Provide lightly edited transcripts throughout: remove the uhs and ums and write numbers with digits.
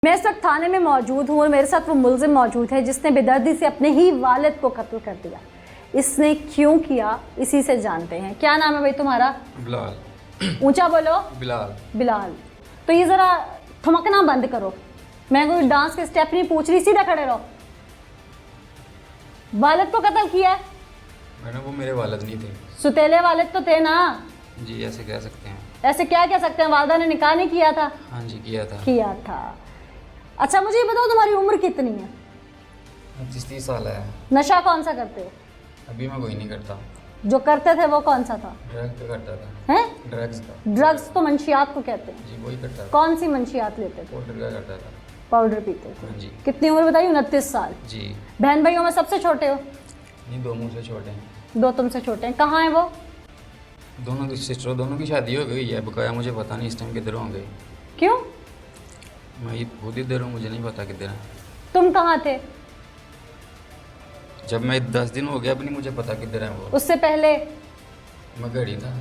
मैं इस वक्त थाने में मौजूद हूँ और मेरे साथ वो मुलजिम मौजूद है जिसने बेदर्दी से अपने ही वालिद को कत्ल कर दिया। इसने क्यों किया, इसी से जानते हैं। क्या नाम है भाई तुम्हारा? बिलाल। ऊंचा बोलो। बिलाल। बिलाल। तो ये ज़रा थमकना बंद करो, मैं कोई डांस के स्टेप नहीं पूछ रही, सीधा खड़े रहो। वालिद को कत्ल किया है? मैडम वो मेरे वालिद नहीं थे। सुतेले वालिद तो थे ना? जी ऐसे कह सकते हैं। ऐसे क्या कह सकते हैं? वालदा ने निकाह नहीं किया था? हाँ जी किया था। किया था। अच्छा मुझे ये बताओ तुम्हारी उम्र कितनी है? 30 साल है। नशा कौन सा करते हो? अभी मैं कोई नहीं करता। जो करते थे वो कौन सा था? ड्रग्स करता था। हैं? ड्रग्स का। ड्रग्स तो मंशियात को कहते हैं। जी वही करता था। कौन सी मंशियात लेते थे? पाउडर का करता था। पाउडर पीते थे। हाँ जी। कितनी उम्र बताइए? 29 साल। जी। बहन भाइयों में सबसे छोटे हो? नहीं, 2 मुझसे छोटे हैं। 2 तुमसे छोटे हैं। कहाँ है वो? दोनों की सिस्टर, दोनों की शादी हो गई है। बकाया मुझे पता नहीं इस टाइम किधर होंगे। क्यों? मैं ये खुद इधर हूँ, मुझे नहीं पता किधर है। तुम कहाँ थे जब मैं 10 दिन हो गया अपनी, मुझे पता किधर है वो। उससे पहले? मैं घड़ी था।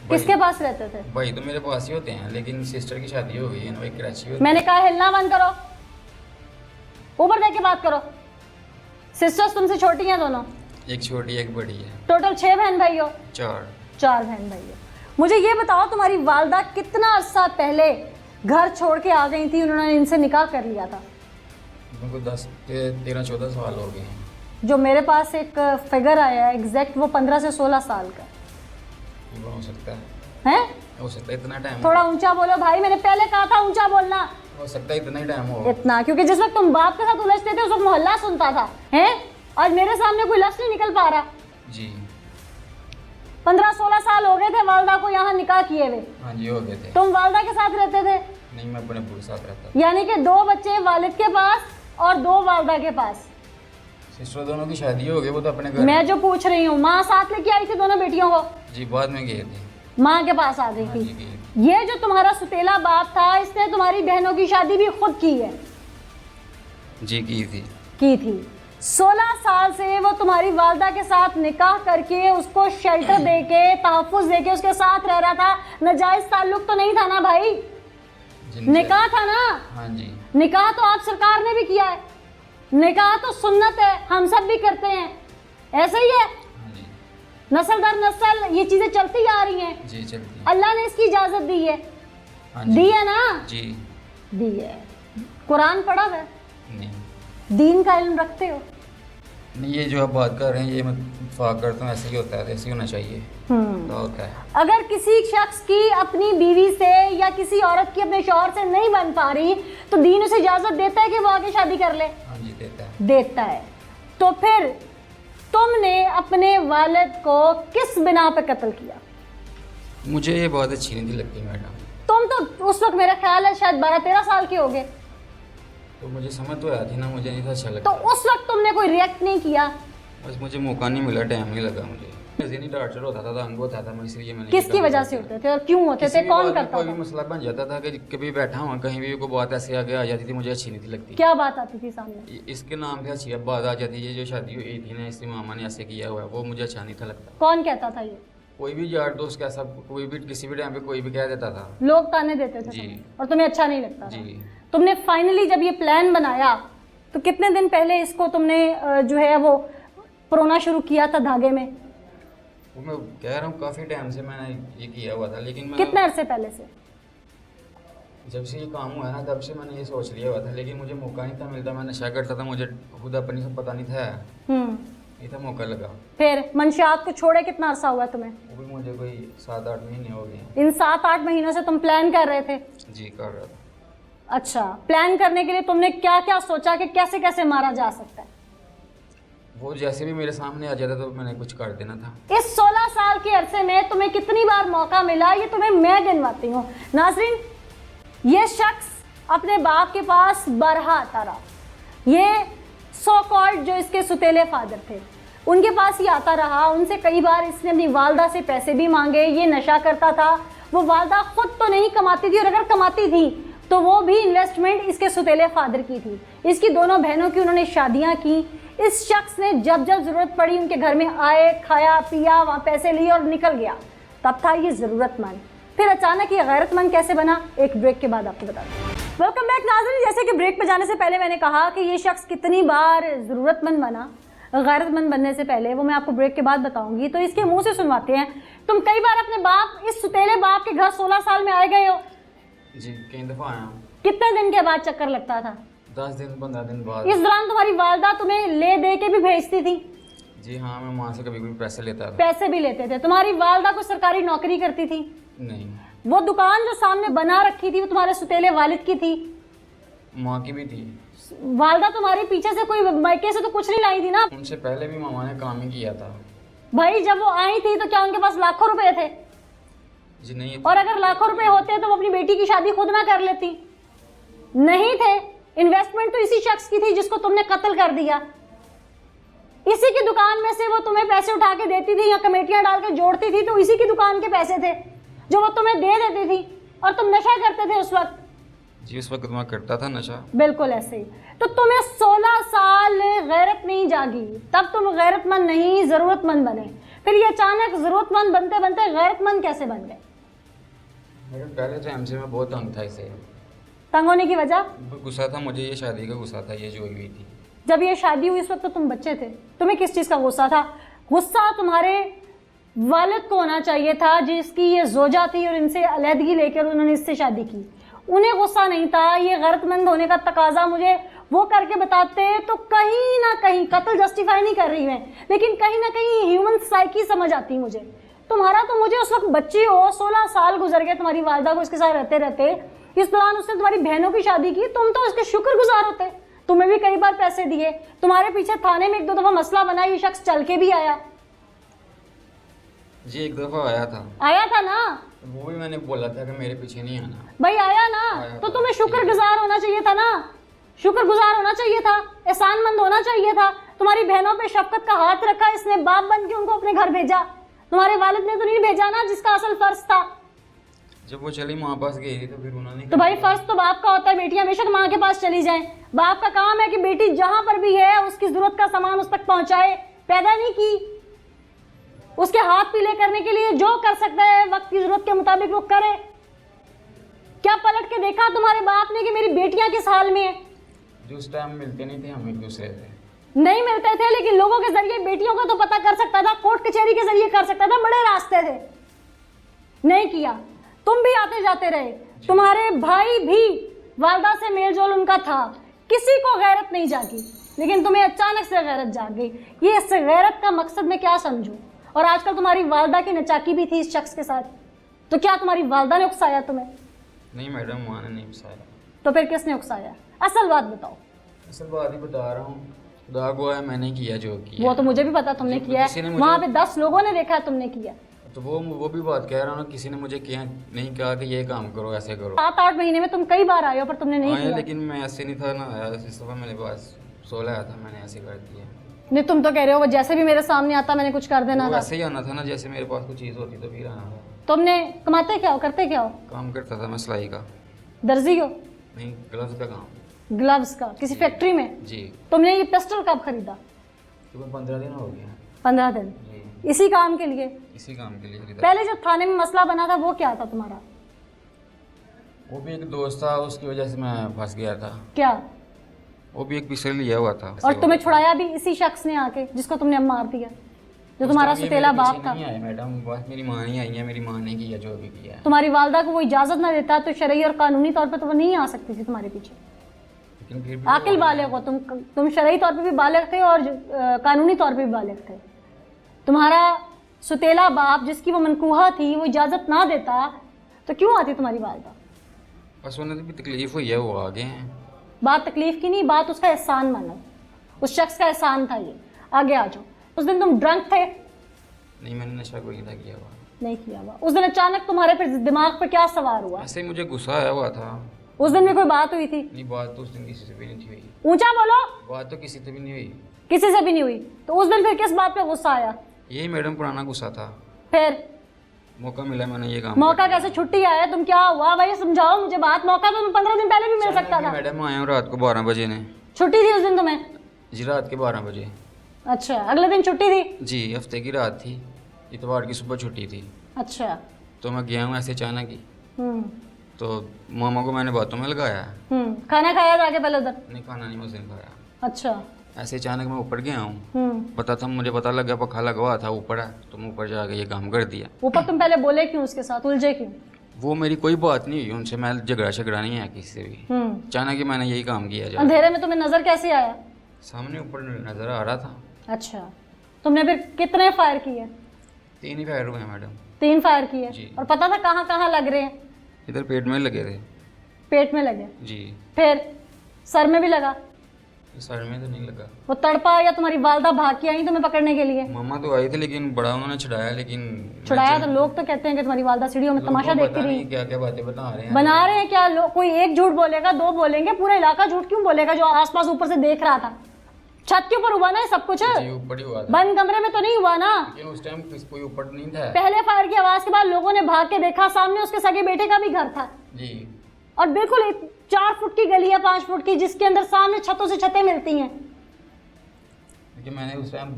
किसके पास रहते थे? भाई तो मेरे पास ही होते हैं, लेकिन सिस्टर की शादी हो गई है ना, वही कराची होती है। मैंने कहा हिलना बंद करो, ऊपर देख के बात करो। सिस्टर्स तुमसे छोटी हैं दोनों? एक छोटी एक बड़ी है। टोटल 6 बहन भाई हो? 4 बहन भाई हो। मुझे ये बताओ तुम्हारी वालदा कितना अर्सा पहले घर छोड़ के आ गई थी? उन्होंने इनसे निकाह कर लिया था? उनको 13-14 साल हो गए हैं। जो मेरे पास एक फिगर आया है एग्जैक्ट, वो 15 से 16 साल का वो हो सकता है। हो सकता है इतना टाइम। थोड़ा ऊंचा बोलो भाई, मैंने पहले कहा था ऊंचा बोलना। हो सकता है इतना ही टाइम हो। इतना? क्योंकि जिस वक्त तुम बाप के साथ उलझते थे उस वक्त मोहल्ला सुनता था। हैं? आज मेरे सामने कोई लफ्ज़ नहीं निकल पा रहा। जी 15-16 साल हो गए थे वालदा को यहाँ निकाह किए हुए। हाँ जी हो गए थे। तुम वालदा के साथ रहते थे? नहीं, मैं अपने अब्बू के साथ रहता था। यानी कि 2 बच्चे वालिद के पास और 2 वालदा के पास। सिस्टर दोनों की शादी हो गई, वो तो अपने घर। मैं जो पूछ रही हूँ, माँ साथ लेके आई थी दोनों बेटियों को? जी बाद में गए थे। माँ के पास आ गई हाँ थी। जी, गए। ये जो तुम्हारा सुतेला बाप था, इसने तुम्हारी बहनों की शादी भी खुद की है? जी की थी। 16 साल से वो तुम्हारी वालदा के साथ निकाह करके उसको शेल्टर देके, तहफ़्फ़ुज़ देके उसके साथ रह रहा था। नाजायज़ ताल्लुक तो नहीं था ना भाई? निकाह था ना? हाँ जी। निकाह तो आप सरकार ने भी किया है। निकाह तो सुन्नत है, हम सब भी करते हैं। ऐसा ही है, हाँ जी। नस्ल दर नस्ल ये चीजें चलती आ रही हैं। जी चलती। अल्लाह ने इसकी इजाजत दी है। हाँ जी। दी है ना? जी दी है। कुरान पढ़ा है? नहीं। दीन का इल्म रखते हो? नहीं, ये जो आप बात कर रहे हैं ये मैं इत्तेफाक करता हूँ, ऐसे ही होता है, ऐसे ही होना चाहिए। तो होता है। अगर किसी शख्स की अपनी बीवी से या किसी औरत की अपने शौहर से नहीं बन पा रही तो दीन उसे इजाजत देता है कि वो आगे शादी कर ले? हाँ जी देता है। देता है। तो फिर तुमने अपने वालिद को किस बिना पे कत्ल किया? मुझे ये बहुत अच्छी नहीं लगती मैडम। तुम तो उस वक्त मेरा ख्याल है शायद 12-13 साल के हो गए। तो मुझे समझ तो आया थी ना, मुझे नहीं था अच्छा लगता। तो उस वक्त तुमने कोई रिएक्ट नहीं किया? बस मुझे मौका नहीं मिला, टाइम नहीं लगा मुझे। नहीं टॉर्चर होता था, अंग होता था, मैं इसलिए मैंने। किसकी वजह से होते थे और क्यों होते थे? कौन करता कोई था? भी मसला बन जाता था कि कभी बैठा हुआ कहीं भी, कोई बात ऐसे आगे आ जाती थी, मुझे अच्छी नहीं थी लगती। क्या बात आती थी सामने? इसके नाम से अच्छी बात आ जाती है। ये जो शादी हुई थी ना, इसके मामा ने ऐसे किया हुआ है, वो मुझे अच्छा नहीं था लगता। कौन कहता था ये? कोई भी यार दोस्त कैसा, कोई भी किसी भी टाइम पे कोई भी कह देता था। लोग ताने देते थे जी। और तुम्हें अच्छा नहीं लगता था? जी। तुमने फाइनली जब ये प्लान बनाया तो कितने दिन पहले इसको तुमने जो है वो परोना शुरू किया था धागे में? वो मैं कह रहा हूँ काफ़ी टाइम से मैंने ये किया हुआ था, लेकिन मैं कितने अरसे पहले से? जब से ये काम हुआ है ना तब से मैंने ये सोच लिया हुआ था, लेकिन मुझे मौका नहीं था मिलता। मैं नशा करता था, मुझे खुद अपनी से पता नहीं था। ये था मौका लगा। फिर मंशियात को छोड़े कितना अरसा हुआ तुम्हें? वो भी मुझे कोई 7-8 महीने हो गए। इन 7-8 महीनों से तुम प्लान कर रहे थे? जी कर रहा था। अच्छा, प्लान करने के लिए तुमने क्या क्या सोचा कि कैसे कैसे मारा जा सकता है? वो जैसे भी मेरे सामने आ जाता तो मैंने कुछ कर देना था। इस 16 साल के अरसे में तुम्हें कितनी बार मौका मिला, ये तुम्हें मैं गिनवाती हूँ। नाज़रीन, ये शख्स अपने बाप के पास बरहा आता रहा। ये सो कॉल्ड जो इसके सुतेले फादर थे उनके पास ही आता रहा। उनसे कई बार इसने अपनी वालदा से पैसे भी मांगे। ये नशा करता था। वो वालदा खुद तो नहीं कमाती थी और अगर कमाती थी तो वो भी इन्वेस्टमेंट इसके सुतेले फादर की थी। इसकी दोनों बहनों की उन्होंने शादियां की। इस शख्स ने जब जब ज़रूरत पड़ी उनके घर में आए, खाया पिया, वहाँ पैसे लिए और निकल गया। तब था ये ज़रूरतमंद। फिर अचानक ये गैरतमंद कैसे बना, एक ब्रेक के बाद आपको बता दूँ। वेलकम बैक नाज़रीन। जैसे कि ब्रेक पे जाने से पहले मैंने कहा कि ये शख्स कितनी बार ज़रूरतमंद बना, गैरतमंद बनने से पहले, वो मैं आपको ब्रेक के बाद बताऊंगी। तो इसके मुंह से सुनवाते हैं, तुम कई बार अपने बाप, इस सुतेले बाप के घर 16 साल में आए गए हो? जी कई दफ़ा आया हूँ। कितने दिन के बाद चक्कर लगता था? 10 दिन 15 दिन बाद। इस दौरान तुम्हारी वालदा तुम्हें ले दे के भी भेजती थी? जी हाँ, मैं वहाँ से कभी कभी पैसे लेता था। पैसे भी लेते थे। तुम्हारी वालदा कोई सरकारी नौकरी करती थी? नहीं। वो दुकान जो सामने बना रखी थी वो तुम्हारे सुतेले वालिद की थी? माँ की भी थी। वालदा तुम्हारे पीछे से कोई मायके से तो कुछ नहीं लाई थी ना? उनसे पहले भी मामा ने काम ही किया था। भाई जब वो आई थी तो क्या उनके पास लाखों रुपए थे? जी नहीं। और अगर लाखों रुपए होते तो वो अपनी बेटी की शादी खुद ना कर लेती? नहीं थे। इन्वेस्टमेंट तो इसी शख्स की थी जिसको तुमने कत्ल कर दिया। इसी की दुकान में से वो तुम्हें पैसे उठा के देती थी या कमेटियां डाल के जोड़ती थी, तो इसी की दुकान के पैसे थे जो वो तुम्हें दे देती थी। और तुम नशा करते थे उस वक्त? जी उस वक्त मैं करता था नशा। बिल्कुल ऐसे ही। तो तुम्हें 16 साल गैरत नहीं जागी, तब तुम गैरतमंद नहीं जरूरतमंद बने। फिर ये अचानक जरूरतमंद बनते बनते गैरतमंद कैसे बन गए? मेरे पहले टाइम से मैं बहुत तंग था इसे। तंग होने की वजह? गुस्सा था मुझे, ये शादी का गुस्सा था, ये जो हुई थी। जब ये शादी हुई इस वक्त तो तुम बच्चे थे, तुम्हें किस चीज़ का गुस्सा था? गुस्सा तुम्हारे वालिद को होना चाहिए था जिसकी ये जोजा थी और इनसे अलहदगी लेकर उन्होंने इससे शादी की। उन्हें गुस्सा नहीं था। ये गैरतमंद होने का तकाजा मुझे वो करके बताते तो कहीं ना कहीं, कत्ल जस्टिफाई नहीं कर रही मैं, लेकिन कहीं ना कहीं ह्यूमन साइकी समझ आती मुझे। तुम्हारा तो मुझे उस वक्त बच्ची हो, 16 साल गुजर गए तुम्हारी वालदा को इसके साथ रहते रहते। इस दौरान उसने तुम्हारी बहनों की शादी की, तुम तो इसके शुक्रगुजार होते। तुम्हें भी कई बार पैसे दिए, तुम्हारे पीछे थाने में 1-2 दफा मसला बना, ये शख्स चल के भी आया। जी एक दफ़ा आया था। आया था ना? वो भी मैंने बोला था कि मेरे पीछे नहीं आना। भाई आया ना? आया तो था। तुम्हें शुक्रगुजार होना चाहिए था ना, शुक्रगुजार होना चाहिए था, एहसानमंद होना चाहिए था। तुम्हारी बहनों पे शफकत का हाथ रखा, इसने बाप बन के उनको अपने घर भेजा। तुम्हारे वालिद ने तो नहीं भेजा ना, जिसका असल फर्ज था। जब वो चली माँ पास गई थी तो फिर उन्होंने तो भाई फर्ज तो बाप का होता है, बेटियां बेशक माँ के पास चली जाएं। बाप का काम है कि बेटी जहां पर भी है उसकी जरूरत का सामान उस तक पहुंचाए। पैदा नहीं की, उसके हाथ पीले करने के लिए जो कर सकता है वक्त की जरूरत के मुताबिक वो करे। क्या पलट के देखा तुम्हारे बाप ने कि मेरी बेटियां किस हाल में है? जो उस टाइम मिलते नहीं थे हम एक दूसरे से। नहीं मिलते थे, लेकिन लोगों के जरिए बेटियों को तो पता कर सकता था, कोर्ट कचहरी के जरिए कर सकता था, बड़े रास्ते थे। नहीं किया। तुम भी आते जाते रहे, तुम्हारे भाई भी वालदा से मेलजोल उनका था, किसी को गैरत नहीं जागी, लेकिन तुम्हें अचानक से गैरत जाग गई। ये इस गैरत का मकसद मैं क्या समझूं? और आजकल तुम्हारी वालदा की नचाकी भी थी इस शख्स के साथ, तो क्या तुम्हारी वालदा ने उकसाया तुम्हें? नहीं मैडम, माँ ने नहीं उकसाया। तो फिर किसने उकसाया? असल बात बताओ। असल बात ही बता रहा हूँ, खुदा को है मैंने किया जो किया। वो तो मुझे भी पता तुमने किया है, वहाँ पे 10 लोगों ने देखा है तुमने किया। तो वो भी बात कह रहा हूँ ना, किसी ने मुझे किया नहीं कहा कि ये काम करो, ऐसे करो। 7-8 महीने में तुम कई बार आए हो पर तुमने नहीं आया, किया। लेकिन मैं ऐसे नहीं था ना आया। इस दफा मेरे पास 16 आया था, मैंने ऐसे कर दिया। नहीं, तुम तो कह रहे हो वो जैसे भी मेरे सामने आता मैंने कुछ कर देना वो था। ऐसे ही आना था ना, जैसे मेरे पास कोई चीज़ होती तो फिर आना था। तुमने कमाते क्या हो, करते क्या हो? काम करता था मैं सिलाई का। दर्जी हो? नहीं, ग्लव्स का काम। ग्लव्स का? किसी फैक्ट्री में? जी। तुमने ये पिस्टल कब खरीदा? तकरीबन 15 दिन हो गया। 15 दिन? जी, इसी काम के लिए? इसी काम के लिए खरीदा। पहले जब थाने में मसला बना था वो क्या था तुम्हारा? वो भी एक दोस्त था, उसकी वजह से मैं फंस गया था। क्या? वो भी एक पिस्टल लिया हुआ था। और तुम्हें छुड़ाया भी इसी शख्स ने आके जिसको तुमने अब मार दिया, जो तुम्हारा सुतेला बाप था। नहीं आया मैडम, बस मेरी माँ नहीं आई है, मेरी माँ ने किया जो भी किया है। तुम्हारी वालदा को वो इजाजत ना देता तो शरई और कानूनी तौर पे तो वो नहीं आ सकती थी तुम्हारे पीछे। लेकिन फिर भी आकिल बालिग हो तुम शरई तौर पे भी बालिग थे और कानूनी तौर पे भी बालिग थे। तुम्हारा सुतेला बाप जिसकी वो मनकूहा थी वो इजाजत ना देता तो क्यों आती तुम्हारी वालदा? बस उन्हें भी तकलीफ हुई है, वो आ गए हैं। बात तकलीफ की नहीं, बात उसका एहसान मानो। उस शख्स का एहसान था ये। आगे आ जाओ। उस दिन तुम ड्रंक थे? नहीं, मैंने नशा कोई नहीं था किया हुआ। नहीं किया हुआ। उस दिन अचानक तुम्हारे पे दिमाग पर क्या सवार हुआ? ऐसे ही मुझे गुस्सा आया हुआ था। उस दिन में कोई बात हुई थी? नहीं, बात तो उस दिन किसी से भी नहीं हुई। ऊंचा बोलो। बात तो किसी से भी नहीं हुई। किसी से भी नहीं हुई? तो उस दिन फिर किस बात पे गुस्सा आया? यही मैडम पुराना गुस्सा था। फिर मौका मिला, मैंने ये काम मौका कैसे? छुट्टी आया तुम, क्या हुआ भाई समझाओ मुझे बात। मौका तो 15 दिन पहले भी मिल सकता था। मैडम आया हूँ रात को 12 बजे ने। छुट्टी थी उस दिन तुम्हें? जी रात के 12 बजे। अच्छा, अगले दिन छुट्टी थी? जी, हफ्ते की रात थी, इतवार की सुबह छुट्टी थी। अच्छा। तो मैं गया हूँ ऐसे अचानक ही। तो मामा को मैंने बातों में लगाया। खाना खाया जाके पहले उधर? नहीं, खाना नहीं उस दिन खाया। अच्छा। ऐसे अचानक मैं ऊपर गया हूँ, पता था, मुझे पता लग गया पखा लगा हुआ था ऊपर है, तो मैं ऊपर जाके ये काम कर दिया। ऊपर तुम पहले बोले क्यों उसके साथ, उलझे क्यों? वो मेरी कोई बात नहीं हुई उनसे, मैं झगड़ा नहीं है किसी से भी। अचानक ही मैंने यही काम किया। अंधेरे में तुम्हें नजर कैसे आया? सामने ऊपर नजर आ रहा था। अच्छा, तुमने फिर कितने फायर किए? 3 ही फायर हुए हैं मैडम। 3 फायर किए? और पता था कहाँ कहाँ लग रहे हैं? इधर पेट में लगे थे। पेट में लगे जी। फिर सर में भी लगा? सर में तो नहीं लगा। वो तड़पा या तुम्हारी वालदा भाग के आई तुम्हें पकड़ने के लिए? मामा तो आई थी, लेकिन बड़ा उन्होंने छुड़ाया। लेकिन छुड़ाया तो लोग तो कहते हैं कि तुम्हारी वालदा सीढ़ियों में तमाशा देखती रही। क्या क्या बातें बना रहे हैं क्या लोग? कोई एक झूठ बोलेगा, 2 बोलेंगे, पूरा इलाका झूठ क्यों बोलेगा जो आसपास ऊपर से देख रहा था? छत के ऊपर हुआ ना ये सब कुछ? ऊपर ही हुआ था। बंद कमरे में तो नहीं हुआ ना? लेकिन उस टाइम कोई ऊपर नहीं था। पहले फायर की आवाज के बाद लोगों ने भाग के देखा, सामने उसके सगे बेटे का भी घर था जी। और बिल्कुल 4 फुट की गली है, 5 फुट की, जिसके अंदर सामने छतों से छतें मिलती हैं। लेकिन मैंने उस टाइम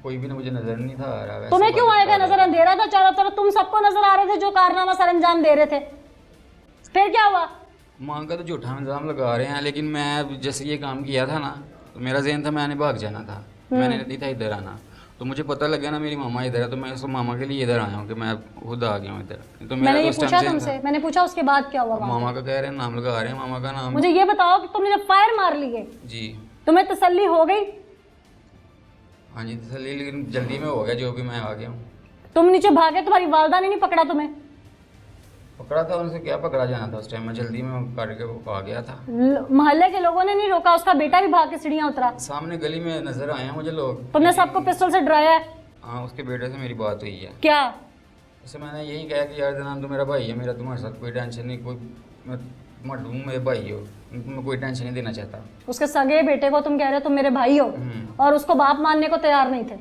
कोई भी मुझे नजर नहीं था आ रहा। तुम्हें क्यों आएगा नजर? अंधेरा था चारों तरफ, तुम सबको नजर आ रहे थे जो कारनामा सर अंजाम दे रहे थे। फिर क्या हुआ? मां का तो झूठा इल्जाम लगा रहे हैं, लेकिन मैं जैसे ये काम किया था ना, तो मेरा ज़हन था मैंने भाग जाना था, मैंने नहीं था इधर आना। तो मुझे पता लग गया ना मेरी मामा इधर है, तो मैं उस मामा के लिए इधर आया हूँ कि मैं खुद आ गया हूँ इधर। तो मैंने ये पूछा तुमसे, मैंने पूछा उसके बाद क्या हुआ? मामा का कह रहे हैं, नाम लगा रहे हैं मामा का नाम। मुझे ये बताओ कि तुमने जब फायर मार लिए जी, तुम्हें तसल्ली हो गई? हाँ जी तसल्ली, लेकिन जल्दी में हो गया जो भी, मैं आ गया हूँ। तुम नीचे भागे, तुम्हारी वालदा ने नहीं पकड़ा तुम्हें? पकड़ा था, उनसे क्या पकड़ा जाना था उस टाइम, मैं जल्दी में करके वो आ गया था। मोहल्ले के लोगों ने नहीं रोका? उसका बेटा भी भाग के सीढ़ियां उतरा? सामने गली में नजर आए मुझे लोग। तुमने सबको पिस्टल से डराया है? हाँ, उसके बेटे से मेरी बात हुई है। क्या? उसे मैंने यही कहा कि यार जनाब तो मेरा भाई है, मेरा तुम्हारे साथ कोई टेंशन नहीं, कोई मैं तुम्हारा मेरे भाई हो, मैं कोई टेंशन नहीं देना चाहता। उसके सगे बेटे को तुम कह रहे हो तुम मेरे भाई हो, और उसको बाप मानने को तैयार नहीं थे?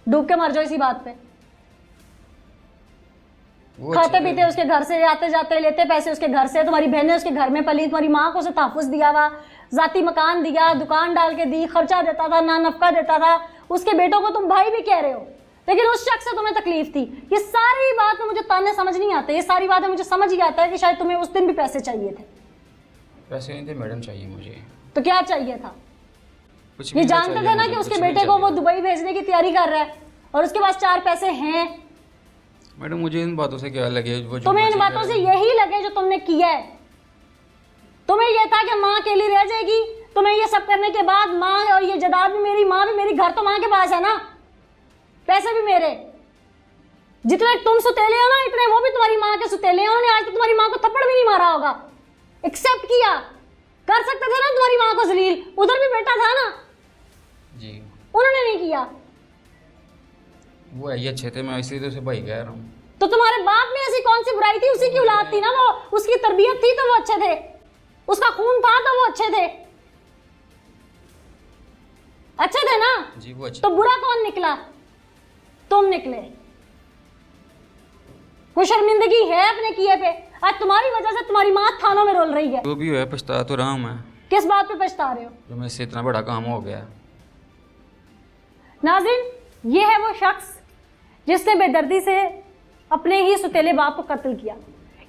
डूब के मर जाओ इसी बात पे। खाते पीते उसके घर से, आते जाते लेते पैसे उसके घर से, तुम्हारी बहनें उसके घर में पली, तुम्हारी माँ को उसे तहफ़्फ़ुज़ दिया हुआ, जाती मकान दिया, दुकान डाल के दी, खर्चा देता था, ना नफका देता था। उसके बेटों को तुम भाई भी कह रहे हो, लेकिन उस शख्स से तुम्हें तकलीफ थी। ये सारी बात में मुझे ताने समझ नहीं आते, ये सारी बातें मुझे समझ ही आता है कि शायद तुम्हें उस दिन भी पैसे चाहिए थे। पैसे नहीं थे मैडम, चाहिए मुझे। तो क्या चाहिए था? कुछ ये जानते थे ना कि उसके बेटे को वो दुबई भेजने की तैयारी कर रहा है और उसके पास 4 पैसे हैं। मैडम मुझे इन बातों से क्या लगे? तुम्हें इन बातों से यही लगे जो तुमने किया है? तुम्हें यह था कि माँ अकेली रह जाएगी, तुम्हें ये सब करने के बाद माँ और ये जायदाद भी मेरी, माँ भी मेरी, घर तो माँ के पास है ना, पैसे भी मेरे। जितने तुम सुतेले हो ना, इतने वो भी तुम्हारी माँ के सुतेले हैं। उन्होंने आज तक तुम्हारी माँ को थप्पड़ भी नहीं मारा होगा, एक्सेप्ट किया। कर सकते थे ना तुम्हारी माँ को जलील, उधर भी बेटा था ना जी, उन्होंने नहीं किया। वो है ये अच्छे थे, मैं इसलिए तो उसे भाई कह रहा हूँ। तो तुम्हारे बाप में ऐसी कौन सी बुराई थी? उसी की औलाद थी ना वो, उसकी तरबियत थी तो वो अच्छे थे, उसका खून था तो वो अच्छे थे, अच्छे थे ना जी, वो अच्छे। तो बुरा कौन निकला? तुम निकले। कोई शर्मिंदगी है अपने किए पे? आज तुम्हारी वजह से तुम्हारी माँ थानों में रोल रही है। जो भी है पछता तो रहा हूँ मैं। किस बात पे पछता रहे हो? जो मेरे से इतना बड़ा काम हो गया। नाज़रीन, ये है वो शख्स जिसने बेदर्दी से अपने ही सुतेले बाप को कत्ल किया।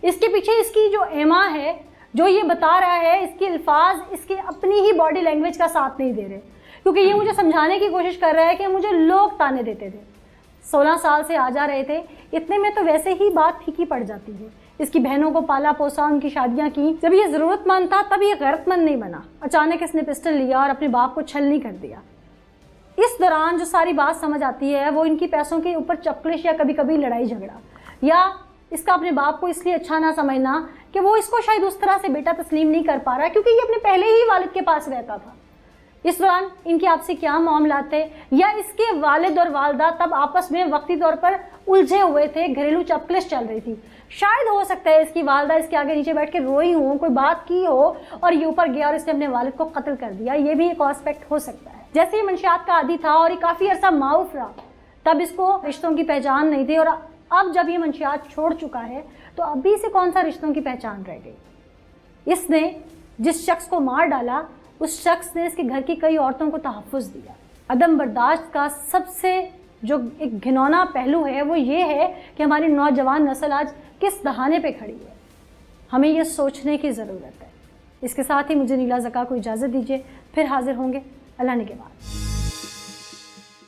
इसके पीछे इसकी जो एमा है, जो ये बता रहा है, इसके अल्फाज इसके अपनी ही बॉडी लैंग्वेज का साथ नहीं दे रहे, क्योंकि ये मुझे समझाने की कोशिश कर रहा है कि मुझे लोग ताने देते थे, 16 साल से आ जा रहे थे, इतने में तो वैसे ही बात फीकी पड़ जाती है। इसकी बहनों को पाला पोसा, उनकी शादियां की। जब ये ज़रूरतमंद था तब ये गैरतमंद नहीं बना। अचानक इसने पिस्टल लिया और अपने बाप को छलनी कर दिया। इस दौरान जो सारी बात समझ आती है वो इनकी पैसों के ऊपर चपलिश या कभी कभी लड़ाई झगड़ा, या इसका अपने बाप को इसलिए अच्छा ना समझना कि वो इसको शायद उस तरह से बेटा तस्लीम नहीं कर पा रहा क्योंकि ये अपने पहले ही वालिद के पास रहता था। इस दौरान इनके आपसे क्या मामलात थे, या इसके वालिद और वालदा तब आपस में वक्ती तौर पर उलझे हुए थे, घरेलू चपलिश चल रही थी। शायद हो सकता है इसकी वालदा इसके आगे नीचे बैठ के रोई हो, कोई बात की हो और ये ऊपर गया और इसने अपने वालिद को कत्ल कर दिया। ये भी एक एस्पेक्ट हो सकता है। जैसे ये मंशियात का आदी था और ये काफ़ी अरसा मारूफ रहा, तब इसको रिश्तों की पहचान नहीं थी, और अब जब ये मंशियात छोड़ चुका है तो अभी से कौन सा रिश्तों की पहचान रह गई। इसने जिस शख्स को मार डाला उस शख्स ने इसके घर की कई औरतों को तहफ़्फ़ुज़ दिया। अदम बर्दाश्त का सबसे जो एक घिनौना पहलू है वो ये है कि हमारी नौजवान नस्ल आज किस दहाने पे खड़ी है। हमें ये सोचने की ज़रूरत है। इसके साथ ही मुझे नीला ज़का को इजाज़त दीजिए, फिर हाजिर होंगे अल्लाह ने के बाद।